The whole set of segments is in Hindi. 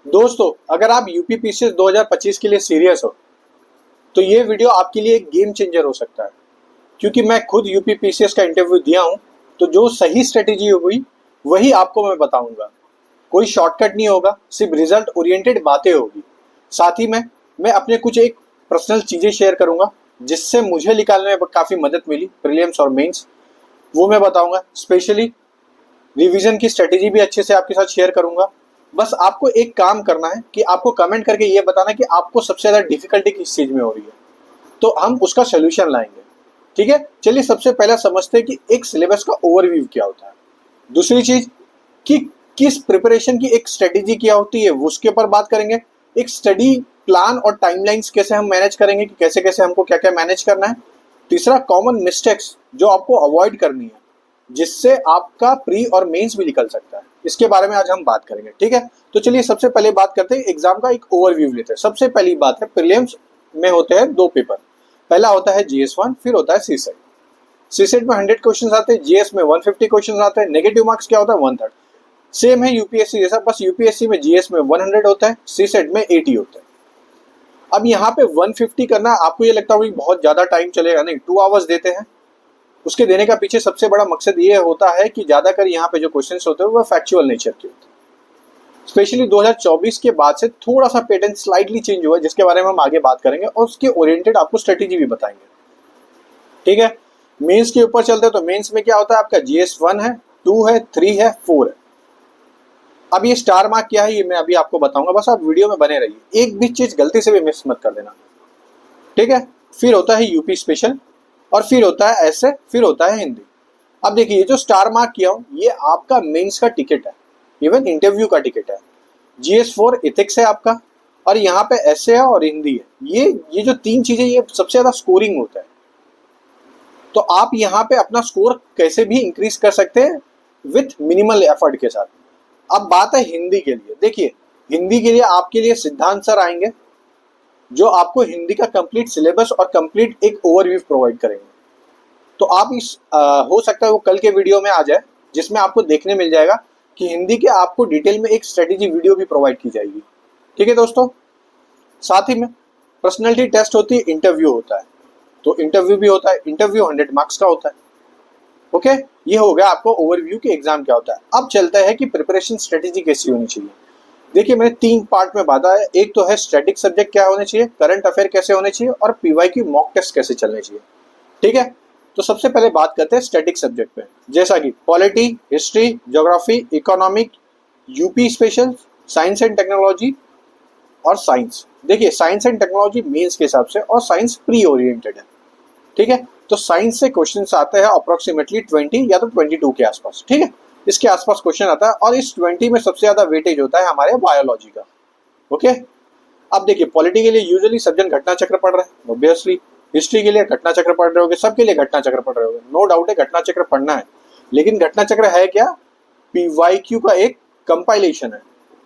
दोस्तों, अगर आप यूपीपीसीएस 2025 के लिए सीरियस हो तो ये वीडियो आपके लिए एक गेम चेंजर हो सकता है, क्योंकि मैं खुद यूपीपीसीएस का इंटरव्यू दिया हूँ। तो जो सही स्ट्रेटेजी होगी वही आपको मैं बताऊंगा। कोई शॉर्टकट नहीं होगा, सिर्फ रिजल्ट ओरिएंटेड बातें होगी। साथ ही में मैं अपने कुछ एक पर्सनल चीज़ें शेयर करूंगा जिससे मुझे निकालने में काफ़ी मदद मिली प्रीलिम्स और मेंस, वो मैं बताऊंगा। स्पेशली रिवीजन की स्ट्रेटेजी भी अच्छे से आपके साथ शेयर करूंगा। बस आपको एक काम करना है कि आपको कमेंट करके ये बताना कि आपको सबसे ज़्यादा डिफिकल्टी किस चीज़ में हो रही है, तो हम उसका सोल्यूशन लाएंगे। ठीक है, चलिए सबसे पहले समझते हैं कि एक सिलेबस का ओवरव्यू क्या होता है। दूसरी चीज कि किस प्रिपरेशन की एक स्ट्रेटेजी क्या होती है वो उसके ऊपर बात करेंगे। एक स्टडी प्लान और टाइमलाइंस कैसे हम मैनेज करेंगे कि कैसे कैसे हमको क्या क्या मैनेज करना है। तीसरा, कॉमन मिस्टेक्स जो आपको अवॉइड करनी है जिससे आपका प्री और मेंस भी निकल सकता है, इसके बारे में आज हम बात करेंगे। ठीक है, तो चलिए सबसे पहले बात करते हैं एग्जाम का एक ओवरव्यू लेते हैं। सबसे पहली बात है, प्रीलिम्स में होते हैं दो पेपर। पहला होता है जीएस 1, फिर होता है सीसेट। सीसेट में 100 क्वेश्चन आते हैं, जीएस में 150 क्वेश्चन आते हैं। नेगेटिव मार्क्स क्या होता है, 1/3। सेम है यूपीएससी जैसा, बस यूपीएससी में जीएस में 100 होता है, सीसेट में 80 होता है। अब यहाँ पे 150 करना आपको ये लगता होगा कि बहुत ज्यादा टाइम चलेगा, नहीं, 2 आवर्स देते हैं। उसके देने का पीछे सबसे बड़ा मकसद ये होता है कि ज्यादातर यहाँ पे जो क्वेश्चन होते हैं वो फैक्चुअल नेचर के होते हैं। स्पेशली 2024 के बाद से थोड़ा सा पैटर्न स्लाइटली चेंज हुआ है, जिसके बारे में हम आगे बात करेंगे और उसके ओरिएंटेड आपको स्ट्रेटेजी भी बताएंगे। ठीक है, मेंस के ऊपर चलते हैं। तो मेंस में क्या होता है, आपका जीएस 1 है, 2 है, 3 है, 4 है। अब ये स्टार मार्क क्या है ये मैं अभी आपको बताऊंगा, बस आप वीडियो में बने रहिए, एक भी चीज गलती से भी मिस मत कर देना। ठीक है, फिर होता है यूपी स्पेशल, और फिर होता है ऐसे, फिर होता है हिंदी। अब देखिए, ये जो स्टार मार्क किया हूं ये आपका मेंस का टिकट है, इवन इंटरव्यू का टिकट है। जीएस 4 इथिक्स है आपका, और यहाँ पे ऐसे है और हिंदी है। ये जो तीन चीजें ये सबसे ज्यादा स्कोरिंग होता है। तो आप यहाँ पे अपना स्कोर कैसे भी इंक्रीज कर सकते हैं विथ मिनिमल एफर्ट के साथ। अब बात है हिंदी के लिए। देखिए, हिंदी के लिए आपके लिए सिद्धांत सर आएंगे जो आपको हिंदी का कंप्लीट सिलेबस और कंप्लीट एक ओवरव्यू प्रोवाइड करेंगे। तो आप हो सकता है वो कल के वीडियो में आ जाए, जिसमें आपको देखने मिल जाएगा कि हिंदी के आपको डिटेल में एक स्ट्रेटेजी वीडियो भी प्रोवाइड की जाएगी। ठीक है दोस्तों, साथ ही में पर्सनैलिटी टेस्ट होती है, इंटरव्यू होता है। तो इंटरव्यू भी होता है, इंटरव्यू 100 मार्क्स का होता है। ओके, ये हो गया आपको ओवरव्यू कि एग्जाम क्या होता है। अब चलता है कि प्रिपरेशन स्ट्रेटेजी कैसी होनी चाहिए। देखिए, मैंने 3 पार्ट में बांटा है। एक तो है स्टैटिक सब्जेक्ट क्या होने चाहिए, करंट अफेयर कैसे होने चाहिए, और पीवाईक्यू मॉक टेस्ट कैसे चलने चाहिए। ठीक है, तो सबसे पहले बात करते हैं स्टैटिक सब्जेक्ट पे, जैसा कि polity, history, geography, economic, UP special, science and technology और साइंस। देखिए, साइंस एंड टेक्नोलॉजी मेंस के हिसाब से और साइंस प्री ओरिएंटेड है। ठीक है, तो साइंस से क्वेश्चंस आते हैं अप्रोक्सीमेटली 20 या तो 22 के आसपास। ठीक है, इसके आसपास क्वेश्चन आता है, और इस 20 में सबसे ज्यादा वेटेज होता है हमारे बायोलॉजी का। ओके, अब देखिए, पॉलिटी के लिए यूजुअली सब जन घटना चक्र पढ़ रहे हैं, ऑब्वियसली। हिस्ट्री के लिए घटना चक्र पढ़ रहे होंगे, सबके लिए घटना चक्र पढ़ रहे होंगे, नो डाउट है घटना चक्र पढ़ना है। लेकिन घटना चक्र है क्या, पीवाईक्यू का एक कंपाइलेशन है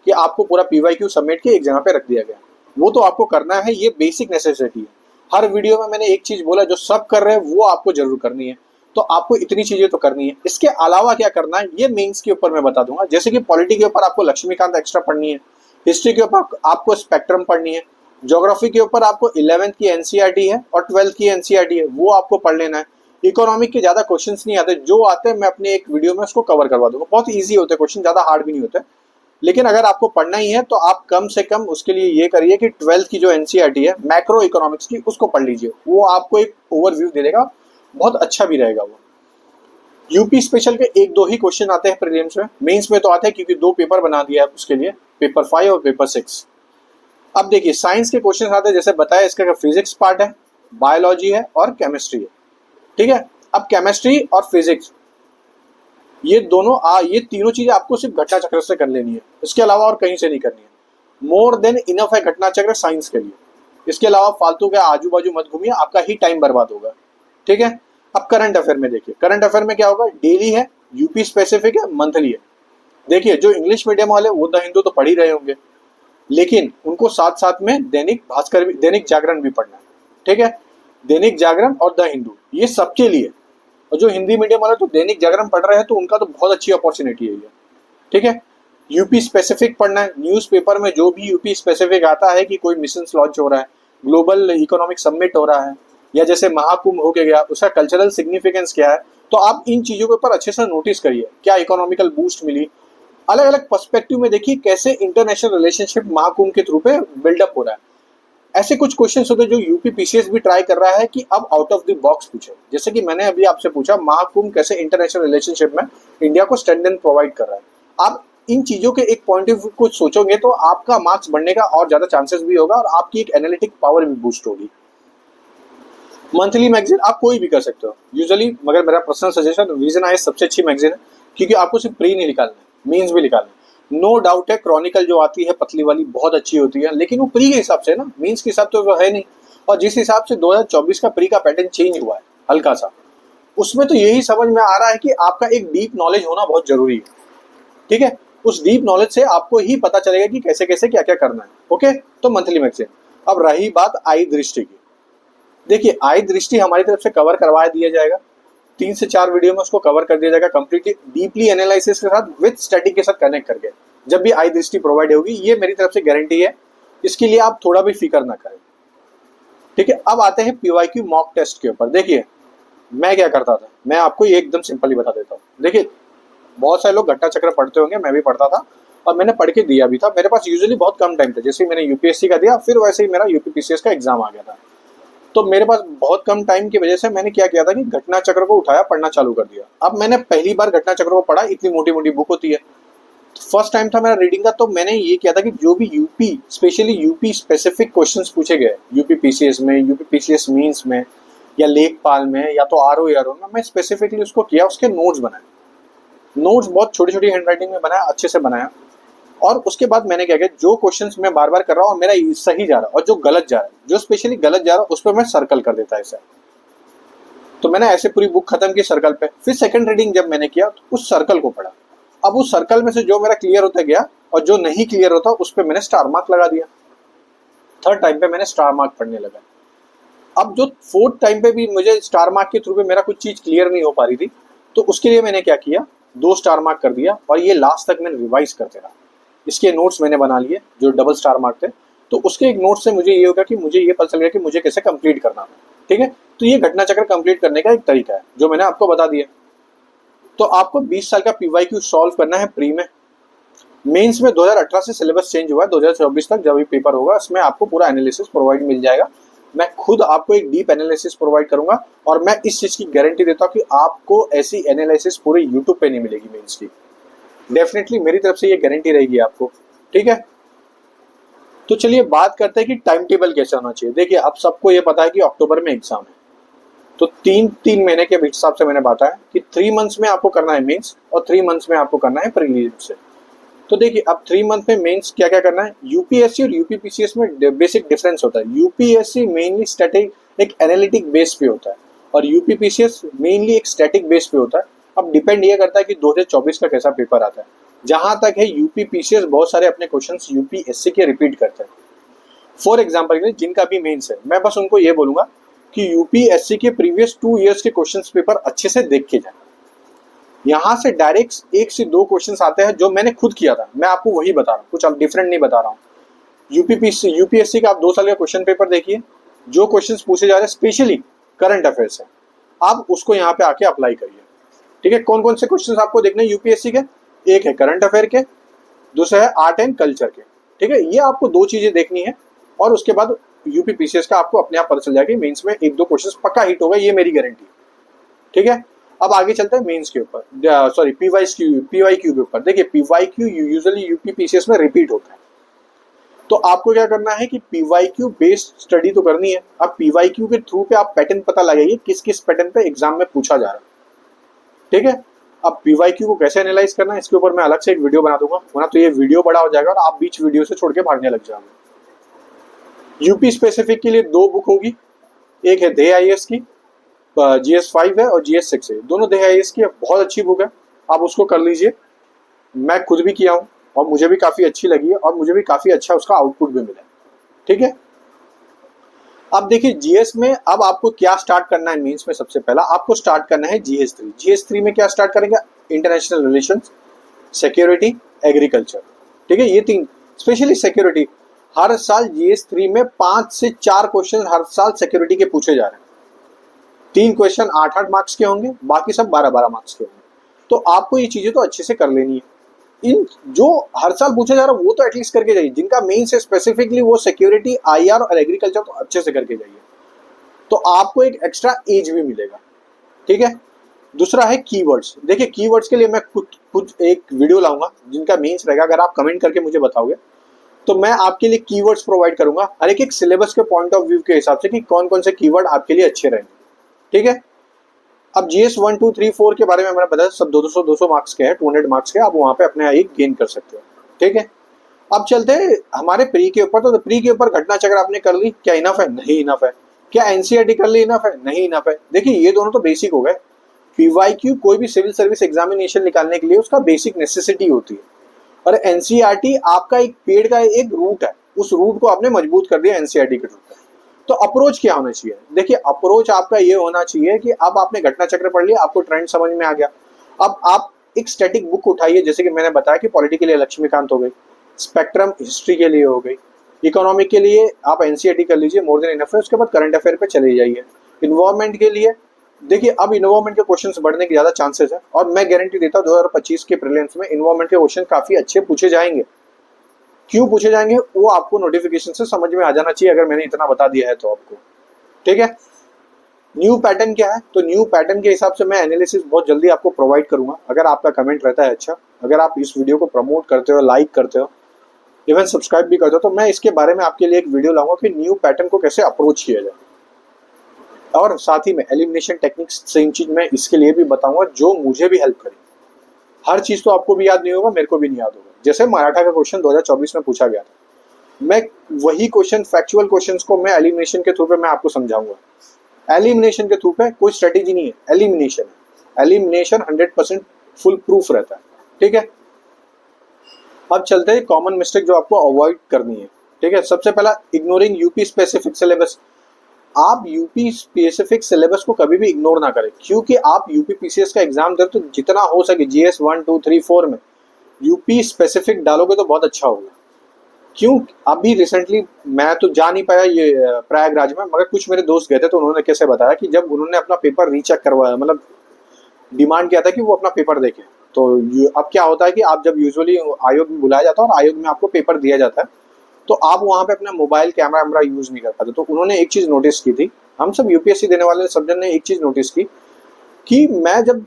कि आपको पूरा पीवाईक्यू समेट के एक जगह पे रख दिया गया। वो तो आपको करना है, ये बेसिक नेसेसिटी है। हर वीडियो में मैंने एक चीज बोला, जो सब कर रहे हैं वो आपको जरूर करनी है। तो आपको इतनी चीजें तो करनी है। इसके अलावा क्या करना है ये मेंस के ऊपर मैं बता दूंगा। जैसे कि पॉलिटी के ऊपर आपको लक्ष्मीकांत एक्स्ट्रा पढ़नी है, हिस्ट्री के ऊपर आपको स्पेक्ट्रम पढ़नी है, ज्योग्राफी के ऊपर आपको 11th की एनसीईआरटी है और 12th की एनसीईआरटी है, वो आपको पढ़ लेना है। इकोनॉमिक के ज्यादा क्वेश्चंस नहीं आते, जो आते हैं मैं अपने एक वीडियो में उसको कवर करवा दूंगा। बहुत ईजी होते हैं क्वेश्चन, ज्यादा हार्ड भी नहीं होते। लेकिन अगर आपको पढ़ना ही है तो आप कम से कम उसके लिए ये करिए कि 12th की जो एनसीईआरटी है मैक्रो इकोनॉमिक्स की, उसको पढ़ लीजिए। वो आपको एक ओवरव्यू दे देगा, बहुत अच्छा भी रहेगा वो। यूपी स्पेशल के 1-2 ही क्वेश्चन आते हैं प्रीलिम्स में, मेंस में तो आते हैं क्योंकि 2 पेपर बना दिया है उसके लिए, पेपर 5 और पेपर 6। अब देखिए, साइंस के क्वेश्चन आते हैं, जैसे बताया इसका फिजिक्स पार्ट है, बायोलॉजी है और केमिस्ट्री है। ठीक है, अब केमिस्ट्री और फिजिक्स ये दोनों ये तीनों चीजें आपको सिर्फ घटना चक्र से कर लेनी है, इसके अलावा और कहीं से नहीं करनी है। मोर देन इनफ है घटना चक्र साइंस के लिए। इसके अलावा फालतू के आजू बाजू मत घूमिए, आपका ही टाइम बर्बाद होगा। ठीक है, अब करंट अफेयर में देखिए, करंट अफेयर में क्या होगा, डेली है, यूपी स्पेसिफिक है, मंथली है। देखिए, जो इंग्लिश मीडियम वाले वो द हिंदू तो पढ़ ही रहे होंगे, लेकिन उनको साथ साथ में दैनिक भास्कर भी, दैनिक जागरण भी पढ़ना है। ठीक है, दैनिक जागरण और द हिंदू ये सबके लिए। और जो हिंदी मीडियम वाले तो दैनिक जागरण पढ़ रहे हैं तो उनका तो बहुत अच्छी अपॉर्चुनिटी है ये। ठीक है, यूपी स्पेसिफिक पढ़ना है, न्यूज़पेपर में जो भी यूपी स्पेसिफिक आता है कि कोई मिशन लॉन्च हो रहा है, ग्लोबल इकोनॉमिक समिट हो रहा है, या जैसे महाकुंभ हो गया, उसका कल्चरल सिग्निफिकेंस क्या है, तो आप इन चीज़ों के ऊपर अच्छे से नोटिस करिए, क्या इकोनॉमिकल बूस्ट मिली, अलग अलग पर्सपेक्टिव में देखिए कैसे इंटरनेशनल रिलेशनशिप महाकुंभ के थ्रू पे बिल्डअप हो रहा है। ऐसे कुछ क्वेश्चन होते हैं जो यूपी पीसीएस भी ट्राई कर रहा है कि अब आउट ऑफ द बॉक्स पूछे, जैसे कि मैंने अभी आपसे पूछा महाकुंभ कैसे इंटरनेशनल रिलेशनशिप में इंडिया को स्टैंडर्ड प्रोवाइड कर रहा है। आप इन चीजों के एक पॉइंट ऑफ व्यू को सोचोगे तो आपका मार्क्स बढ़ने का और ज्यादा चांसेस भी होगा और आपकी एक एनालिटिक पावर भी बूस्ट होगी। मंथली मैगजीन आप कोई भी कर सकते हो यूजुअली, मगर मेरा पर्सनल सजेशन विजन आइज सबसे अच्छी मैगजीन है, क्योंकि आपको सिर्फ प्री नहीं निकालना है, मेंस भी निकालना है। नो डाउट है क्रॉनिकल जो आती है पतली वाली बहुत अच्छी होती है, लेकिन वो प्री के हिसाब से ना, मेंस के हिसाब से वो है नहीं। और जिस हिसाब से 2024 का प्री का पैटर्न चेंज हुआ है हल्का सा, उसमें तो यही समझ में आ रहा है कि आपका एक डीप नॉलेज होना बहुत जरूरी है। ठीक है, उस डीप नॉलेज से आपको ही पता चलेगा कि कैसे कैसे क्या क्या करना है। ओके, तो मंथली मैगजीन। अब रही बात आई दृष्टि की, देखिए आई दृष्टि हमारी तरफ से कवर करवा दिया जाएगा, 3 से 4 वीडियो में उसको कवर कर दिया जाएगा कंप्लीटली डीपली एनालिसिस के साथ विद स्टैटिक के साथ कनेक्ट करके। जब भी आई दृष्टि प्रोवाइड होगी, ये मेरी तरफ से गारंटी है, इसके लिए आप थोड़ा भी फिक्र ना करें। ठीक है, अब आते हैं पीवाईक्यू मॉक टेस्ट के ऊपर। देखिए मैं क्या करता था, मैं आपको ये एकदम सिंपल ही बता देता हूँ। देखिए बहुत सारे लोग घटना चक्र पढ़ते होंगे, मैं भी पढ़ता था और मैंने पढ़ के दिया भी था। मेरे पास यूजुअली बहुत कम टाइम था, जैसे मैंने यूपीएससी का दिया फिर वैसे ही मेरा यूपीपीसीएस का एग्जाम आ गया था, तो मेरे पास बहुत कम टाइम की वजह से मैंने क्या किया था कि घटना चक्र को उठाया, पढ़ना चालू कर दिया। अब मैंने पहली बार घटना चक्र को पढ़ा, इतनी मोटी मोटी बुक होती है, फर्स्ट टाइम था मेरा रीडिंग का, तो मैंने ये किया था कि जो भी UP specially UP specific questions पूछे गए यूपी पीसीएस में, यूपी पीसीएस मीन्स में, या लेखपाल में, या तो आरओ में, मैं स्पेसिफिकली उसको किया, उसके नोट्स बनाए। नोट्स बहुत छोटी छोटी हैंड राइटिंग में बनाया, अच्छे से बनाया। और उसके बाद मैंने क्या किया, जो क्वेश्चंस मैं बार बार कर रहा हूँ और मेरा सही जा रहा है और जो गलत जा रहा है, जो स्पेशली गलत जा रहा है उस पर मैं सर्कल कर देता ऐसा। तो मैंने ऐसे पूरी बुक खत्म की सर्कल पे, फिर सेकंड रीडिंग जब मैंने किया तो उस सर्कल को पढ़ा। अब उस सर्कल में से जो मेरा क्लियर होता गया और जो नहीं क्लियर होता उस पर मैंने स्टार मार्क लगा दिया। थर्ड टाइम पे मैंने स्टार मार्क पढ़ने लगा। अब जो फोर्थ टाइम पे भी मुझे स्टार मार्क के थ्रू पे मेरा कुछ चीज क्लियर नहीं हो पा रही थी, तो उसके लिए मैंने क्या किया, 2 स्टार मार्क कर दिया और ये लास्ट तक मैंने रिवाइज करते रहा। इसके नोट्स मैंने बना लिए जो डबल स्टार मार्क थे, तो उसके एक नोट से मुझे ये होगा कि मुझे ये पता चल गया कि मुझे कैसे कंप्लीट करना है। ठीक है, तो ये घटना चक्र कंप्लीट करने का एक तरीका है जो मैंने आपको बता दिया। तो आपको 20 साल का पीवाईक्यू सॉल्व करना है प्री में। मेंस में 2018 से सिलेबस चेंज हुआ है, 2024 तक जब भी पेपर होगा इसमें आपको पूरा एनालिसिस प्रोवाइड मिल जाएगा। मैं खुद आपको एक डीप एनालिसिस प्रोवाइड करूंगा और मैं इस चीज की गारंटी देता हूं कि आपको ऐसी एनालिसिस पूरे यूट्यूब पे नहीं मिलेगी मेंस की, डेफिनेटली मेरी तरफ से ये गारंटी रहेगी आपको। ठीक है, तो चलिए बात करते हैं कि टाइम टेबल कैसे होना चाहिए। देखिए अब सबको ये पता है कि अक्टूबर में एग्जाम है, तो 3 महीने के हिसाब से मैंने बताया कि 3 मंथ्स में आपको करना है मेंस और 3 मंथ्स में आपको करना है प्रीलिम्स से। तो देखिए अब 3 मंथ में मेंस क्या क्या करना है। यूपीएससी और यूपीपीसीएस में बेसिक डिफरेंस होता है। यूपीएससी मेनली स्टैटिक एक एनालिटिक बेस पे होता है और यूपीपीसीएस मेनली एक स्टैटिक बेस पे होता है। अब डिपेंड ये करता है कि 2024 का कैसा पेपर आता है। जहां तक है यूपीपीसीएस बहुत सारे अपने क्वेश्चंस यूपीएससी के रिपीट करते हैं। फॉर एग्जाम्पल जिनका भी मेंस है, मैं बस उनको ये बोलूंगा कि यूपीएससी के प्रीवियस 2 ईयर्स के क्वेश्चंस पेपर अच्छे से देख के जाए। यहाँ से डायरेक्ट 1 से 2 क्वेश्चंस आते हैं जो मैंने खुद किया था, मैं आपको वही बता रहा हूँ, कुछ अब डिफरेंट नहीं बता रहा हूँ। यूपीएससी का आप 2 साल का क्वेश्चन पेपर देखिए, जो क्वेश्चंस पूछे जा रहे हैं स्पेशली करंट अफेयर्स है, आप उसको यहाँ पे आके अप्लाई करिए। ठीक है, कौन कौन से क्वेश्चंस आपको देखने हैं यूपीएससी के, एक है करंट अफेयर के, दूसरा है आर्ट एंड कल्चर के। ठीक है, ये आपको 2 चीजें देखनी है और उसके बाद यूपीपीसीएस का आपको अपने आप पता चल जाएगा। मेंस में 1-2 क्वेश्चंस पक्का हिट होगा, ये मेरी गारंटी है। ठीक है, अब आगे चलते हैं मेंस के ऊपर, सॉरी पीवाईक्यू के ऊपर। देखिए पीवाईक्यू यूजुअली यूपीपीसीएस में रिपीट होता है, तो आपको क्या करना है कि पीवाईक्यू बेस्ड स्टडी तो करनी है। अब पीवाईक्यू के थ्रू पे आप पैटर्न पता लगाइए किस किस पैटर्न पे एग्जाम में पूछा जा रहा है। ठीक है, अब पीवाईक्यू को कैसे एनालाइज करना है इसके ऊपर मैं अलग से एक वीडियो बना दूंगा, वरना तो ये वीडियो बड़ा हो जाएगा और आप बीच वीडियो से छोड़ के भागने लग जाओगे। यूपी स्पेसिफिक के लिए 2 बुक होगी, एक है दे आईएएस की, GS5 है और GS6 है, दोनों दे आईएएस की बहुत अच्छी बुक है, आप उसको कर लीजिए। मैं खुद भी किया हूँ और मुझे भी काफ़ी अच्छी लगी है और मुझे भी काफ़ी अच्छा उसका आउटपुट भी मिला है। ठीक है, अब देखिए जीएस में अब आपको क्या स्टार्ट करना है। मेंस में सबसे पहला आपको स्टार्ट करना है GS3। GS3 में क्या स्टार्ट करेंगे, इंटरनेशनल रिलेशंस, सिक्योरिटी, एग्रीकल्चर, ठीक है। ये 3, स्पेशली सिक्योरिटी, हर साल GS3 में 5 से 4 क्वेश्चन हर साल सिक्योरिटी के पूछे जा रहे हैं। 3 क्वेश्चन 8-8 मार्क्स के होंगे, बाकी सब 12-12 मार्क्स के होंगे। तो आपको ये चीजें तो अच्छे से कर लेनी है। इन जो हर साल पूछा जा रहा है वो तो एटलीस्ट करके जाइए। जिनका मेन से स्पेसिफिकली वो सिक्योरिटी, IR और एग्रीकल्चर, तो अच्छे से करके जाइए, तो आपको एक एक्स्ट्रा एज भी मिलेगा, ठीक है। दूसरा है कीवर्ड्स। देखिए कीवर्ड्स के लिए मैं कुछ एक वीडियो लाऊंगा जिनका मेंस रहेगा। अगर आप कमेंट करके मुझे बताओगे तो मैं आपके लिए कीवर्ड्स प्रोवाइड करूंगा हर एक सिलेबस के पॉइंट ऑफ व्यू के हिसाब से कि कौन कौन से कीवर्ड आपके लिए अच्छे रहेंगे, ठीक है। अब GS 1, 2, 3, 4 के बारे में मैंने बताया, सब 200 मार्क्स के हैं, 200 मार्क्स के, आप वहां पे अपने एक गेन कर सकते हो, ठीक है। अब चलते हैं हमारे प्री के ऊपर। तो प्री के ऊपर घटना चक्र आपने कर ली, क्या इनफ है? नहीं इनफ है। क्या NCERT कर ली, इनफ है? नहीं इनफ है। देखिए ये दोनों तो बेसिक हो गए। PYQ कोई भी सिविल सर्विस एग्जामिनेशन निकालने के लिए उसका बेसिक नेसेसिटी होती है, और NCERT आपका एक पेड़ का एक रूट है, उस रूट को आपने मजबूत कर दिया NCERT के रूट पे। तो अप्रोच क्या होना चाहिए? देखिए अप्रोच आपका ये होना चाहिए कि अब आपने घटना चक्र पढ़ लिया, आपको ट्रेंड समझ में आ गया। अब आप एक स्टैटिक बुक उठाइए, जैसे कि मैंने बताया कि पॉलिटी के लिए लक्ष्मीकांत हो गई, स्पेक्ट्रम हिस्ट्री के लिए हो गई, इकोनॉमिक के लिए आप NCERT कर लीजिए, मोर देन इनफ है। उसके बाद करंट अफेयर पे चले जाइए। इन्वायरमेंट के लिए देखिए अब इन्वायरमेंट के क्वेश्चंस बढ़ने के ज्यादा चांसेस है, और मैं गारंटी देता हूँ 2025 के प्रीलिम्स में इन्वायरमेंट के क्वेश्चन काफी अच्छे पूछे जाएंगे। क्यों पूछे जाएंगे वो आपको नोटिफिकेशन से समझ में आ जाना चाहिए, अगर मैंने इतना बता दिया है तो आपको, ठीक है। न्यू पैटर्न क्या है? तो न्यू पैटर्न के हिसाब से मैं एनालिसिस बहुत जल्दी आपको प्रोवाइड करूंगा, अगर आपका कमेंट रहता है अच्छा, अगर आप इस वीडियो को प्रमोट करते हो, लाइक करते हो, इवन सब्सक्राइब भी करते हो, तो मैं इसके बारे में आपके लिए एक वीडियो लाऊंगा कि न्यू पैटर्न को कैसे अप्रोच किया जाए। और साथ ही में एलिमिनेशन टेक्निक्स, सेम चीज मैं इसके लिए भी बताऊंगा जो मुझे भी हेल्प करे। हर चीज तो आपको भी याद नहीं होगा, मेरे को भी नहीं याद होगा। जैसे मराठा का क्वेश्चन 2024 में पूछा गया था, मैं वही क्वेश्चन, फैक्चुअल क्वेश्चंस को मैं एलिमिनेशन के थ्रू पे मैं आपको समझाऊंगा। एलिमिनेशन के थ्रू पे कोई स्ट्रेटेजी नहीं है, एलिमिनेशन है। एलिमिनेशन 100% फुल प्रूफ रहता है, ठीक है। अब चलते हैं कॉमन मिस्टेक जो आपको अवॉइड करनी है, ठीक है। सबसे पहला, इग्नोरिंग यूपी स्पेसिफिक सिलेबस। आप यूपी स्पेसिफिक सिलेबस को कभी भी इग्नोर ना करें, क्योंकि आप यूपी PCS का एग्जाम दे तो जितना हो सके GS 1, 2, 3, 4 में यूपी स्पेसिफिक डालोगे तो बहुत अच्छा होगा। क्यों? अभी रिसेंटली मैं तो जा नहीं पाया ये प्रयागराज में, मगर कुछ मेरे दोस्त गए थे, तो उन्होंने कैसे बताया कि जब उन्होंने अपना पेपर रीचेक करवाया, मतलब डिमांड किया था कि वो अपना पेपर देखें, तो अब क्या होता है कि आप जब यूजुअली आयोग में बुलाया जाता है और आयोग में आपको पेपर दिया जाता है, तो आप वहाँ पे अपना मोबाइल कैमरा वैमरा यूज नहीं कर पाते। तो उन्होंने एक चीज नोटिस की थी, हम सब UPSC देने वाले सब जन ने एक चीज नोटिस की कि मैं जब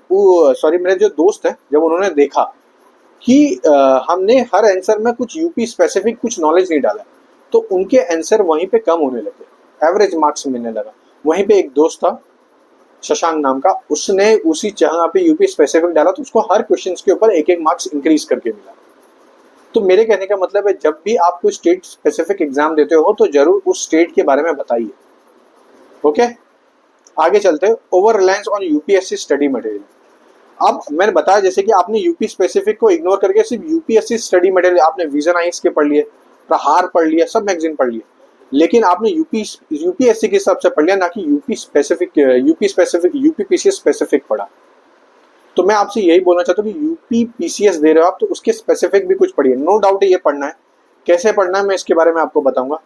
मेरे जो दोस्त है, जब उन्होंने देखा कि हमने हर आंसर में कुछ यूपी स्पेसिफिक कुछ नॉलेज नहीं डाला, तो उनके आंसर वहीं पे कम होने लगे, एवरेज मार्क्स मिलने लगा। वहीं पे एक दोस्त था शशांक नाम का, उसने उसी जगह पे यूपी स्पेसिफिक डाला, तो उसको हर क्वेश्चन के ऊपर एक मार्क्स इंक्रीज करके मिला। तो मेरे कहने का मतलब है, जब भी आप कोई स्टेट स्पेसिफिक एग्जाम देते हो तो जरूर उस स्टेट के बारे में बताइए, ओके। आगे चलते हैं, over reliance on UPSC study material. अब मैंने बताया जैसे कि आपने यूपी स्पेसिफिक को इग्नोर करके सिर्फ UPSC स्टडी मटेरियल, आपने विजन आइस के पढ़ लिए, प्रहार पढ़ लिया, सब मैगजीन पढ़ लिए, लेकिन आपने UPSC के हिसाब से पढ़ लिया, ना कि यूपी PCS स्पेसिफिक पढ़ा। तो मैं आपसे यही बोलना चाहता हूँ कि यूपी PCS दे रहे हो आप, तो उसके स्पेसिफिक भी कुछ पढ़िए। नो डाउट ये पढ़ना है, कैसे पढ़ना है मैं इसके बारे में आपको बताऊंगा,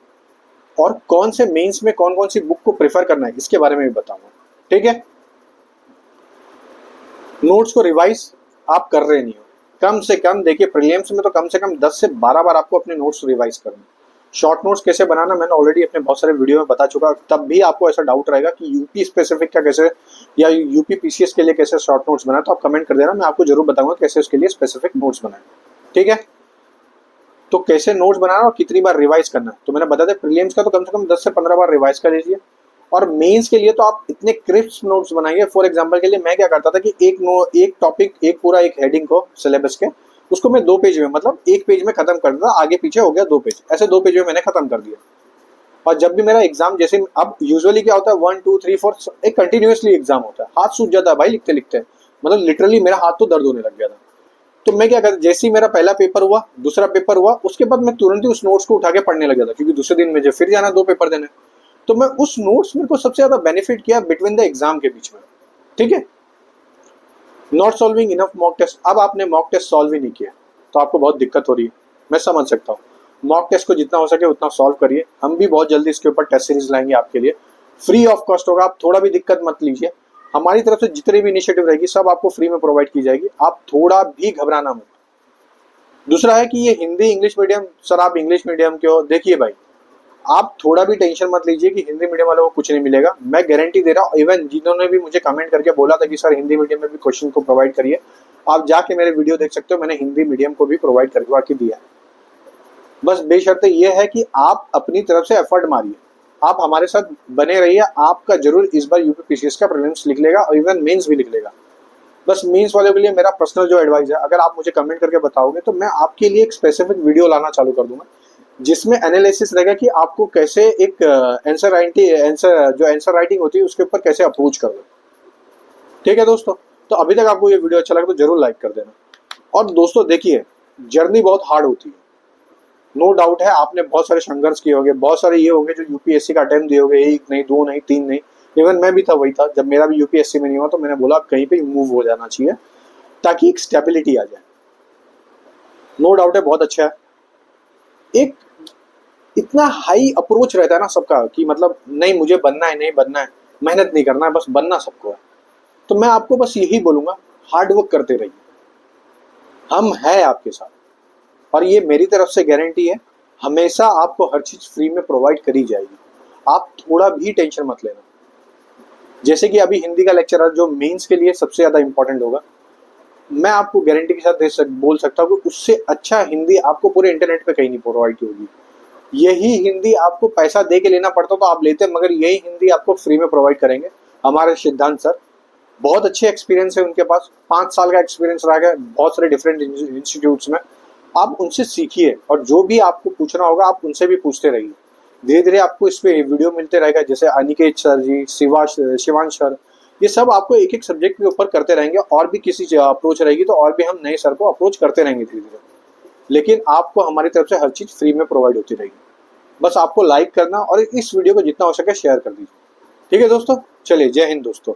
और कौन से मेंस में कौन कौन सी बुक को प्रेफर करना है इसके बारे में भी बताऊंगा, ठीक है। नोट्स को रिवाइज आप कर रहे नहीं हो, कम से कम देखिए प्रीलिम्स में तो कम से कम 10 से 12 बार आपको अपने नोट्स रिवाइज करने। शॉर्ट नोट्स कैसे बनाना मैंने ऑलरेडी अपने बहुत सारे वीडियो में बता चुका, तब भी आपको ऐसा डाउट रहेगा कि यूपी स्पेसिफिक का कैसे या यूपी PCS के लिए कैसे शॉर्ट नोट्स बनाए, तो आप कमेंट कर देना, मैं आपको जरूर बताऊंगा कैसे उसके लिए स्पेसिफिक नोट्स बनाए, ठीक है। तो कैसे नोट्स बनाना और कितनी बार रिवाइज करना है, तो मैंने बता दिया। प्रीलिम्स का तो कम से कम 10 से 15 बार रिवाइज कर लीजिए, और मेंस के लिए तो आप इतने क्रिस्प नोट्स बनाइए। फॉर एग्जांपल के लिए मैं क्या करता था कि एक टॉपिक, एक पूरा एक हेडिंग को सिलेबस के, उसको मैं 2 पेज में, मतलब 1 पेज में खत्म कर देता, आगे पीछे हो गया 2 पेज, ऐसे 2 पेज में मैंने खत्म कर दिया। और जब भी मेरा एग्जाम, जैसे अब यूजुअली क्या होता है 1, 2, 3, 4 एक कंटिन्यूअसली एग्जाम होता है, हाथ सूज जाता है भाई लिखते लिखते, मतलब लिटरली मेरा हाथ तो दर्द होने लग गया था। तो मैं क्या करता, जैसे ही मेरा पहला पेपर हुआ, दूसरा पेपर हुआ, उसके बाद मैं तुरंत ही उस नोट्स को उठा के पढ़ने लग गया था, क्योंकि दूसरे दिन मुझे फिर जाना 2 पेपर देने। तो मैं उस नोट्स मेरे को सबसे ज्यादा बेनिफिट किया बिटवीन द एग्जाम के बीच में, ठीक है। Not solving enough mock test. अब आपने मॉक टेस्ट सॉल्व ही नहीं किया, तो आपको बहुत दिक्कत हो रही है, मैं समझ सकता हूँ। मॉक टेस्ट को जितना हो सके उतना सॉल्व करिए, हम भी बहुत जल्दी इसके ऊपर टेस्ट सीरीज लाएंगे आपके लिए, फ्री ऑफ कॉस्ट होगा। आप थोड़ा भी दिक्कत मत लीजिए, हमारी तरफ से जितनी भी इनिशिएटिव रहेगी सब आपको फ्री में प्रोवाइड की जाएगी, आप थोड़ा भी घबराना मत। दूसरा है कि ये हिंदी इंग्लिश मीडियम, सर आप इंग्लिश मीडियम के हो, देखिए भाई आप थोड़ा भी टेंशन मत लीजिए कि हिंदी मीडियम वालों को कुछ नहीं मिलेगा, मैं गारंटी दे रहा हूँ। इवन जिन्होंने भी मुझे कमेंट करके बोला था कि सर हिंदी मीडियम में भी क्वेश्चन को प्रोवाइड करिए, आप जाके मेरे वीडियो देख सकते हो, मैंने हिंदी मीडियम को भी प्रोवाइड करवा के दिया। बस बेशर्ते ये है कि आप अपनी तरफ से एफर्ट मारिए, आप हमारे साथ बने रहिए, आपका जरूर इस बार यूपीपीसीएस का प्रीलिम्स लिख लेगा और इवन मेंस भी लिख लेगा। बस मेंस वालों के लिए मेरा पर्सनल जो एडवाइस है, अगर आप मुझे कमेंट करके बताओगे तो मैं आपके लिए एक स्पेसिफिक वीडियो लाना चालू कर दूंगा जिसमें एनालिसिस रहेगा कि आपको कैसे एक आंसर राइटिंग होती है उसके ऊपर कैसे अप्रोच कर दो। ठीक है दोस्तों, तो अभी तक आपको ये वीडियो अच्छा लगा तो जरूर लाइक कर देना। और दोस्तों देखिए, जर्नी बहुत हार्ड होती है, नो डाउट है, आपने बहुत सारे संघर्ष किए होंगे, बहुत सारे ये होंगे जो यूपीएससी का अटेम्प्ट दिए होंगे, एक नहीं, दो नहीं, तीन नहीं, इवन मैं भी था, वही था। जब मेरा भी यूपीएससी में नहीं हुआ तो मैंने बोला कहीं पे मूव हो जाना चाहिए ताकि एक स्टेबिलिटी आ जाए। नो डाउट है बहुत अच्छा है, एक इतना हाई अप्रोच रहता है ना सबका कि मतलब नहीं मुझे बनना है, नहीं बनना है, मेहनत नहीं करना है, बस बनना सबको है। तो मैं आपको बस यही बोलूंगा, हार्ड वर्क करते रहिए, हम हैं आपके साथ, और ये मेरी तरफ से गारंटी है, हमेशा आपको हर चीज फ्री में प्रोवाइड करी जाएगी, आप थोड़ा भी टेंशन मत लेना। जैसे कि अभी हिंदी का लेक्चर है जो मेंस के लिए सबसे ज्यादा इंपॉर्टेंट होगा, मैं आपको गारंटी के साथ बोल सकता हूँ कि उससे अच्छा हिंदी आपको पूरे इंटरनेट पे कहीं नहीं प्रोवाइड की होगी। यही हिंदी आपको पैसा दे के लेना पड़ता तो आप लेते, मगर यही हिंदी आपको फ्री में प्रोवाइड करेंगे हमारे सिद्धांत सर। बहुत अच्छे एक्सपीरियंस है उनके पास, 5 साल का एक्सपीरियंस रहा है बहुत सारे डिफरेंट इंस्टीट्यूट्स में। आप उनसे सीखिए और जो भी आपको पूछना होगा आप उनसे भी पूछते रहिए। धीरे धीरे आपको इस पे वीडियो मिलते रहेगा, जैसे अनिकेत सर जी, शिवांश सर, ये सब आपको एक एक सब्जेक्ट के ऊपर करते रहेंगे, और भी किसी अप्रोच रहेगी तो और भी हम नए सर को अप्रोच करते रहेंगे धीरे धीरे, लेकिन आपको हमारी तरफ से हर चीज फ्री में प्रोवाइड होती रहेगी। बस आपको लाइक करना और इस वीडियो को जितना हो सके शेयर कर दीजिए। ठीक है दोस्तों, चलिए जय हिंद दोस्तों।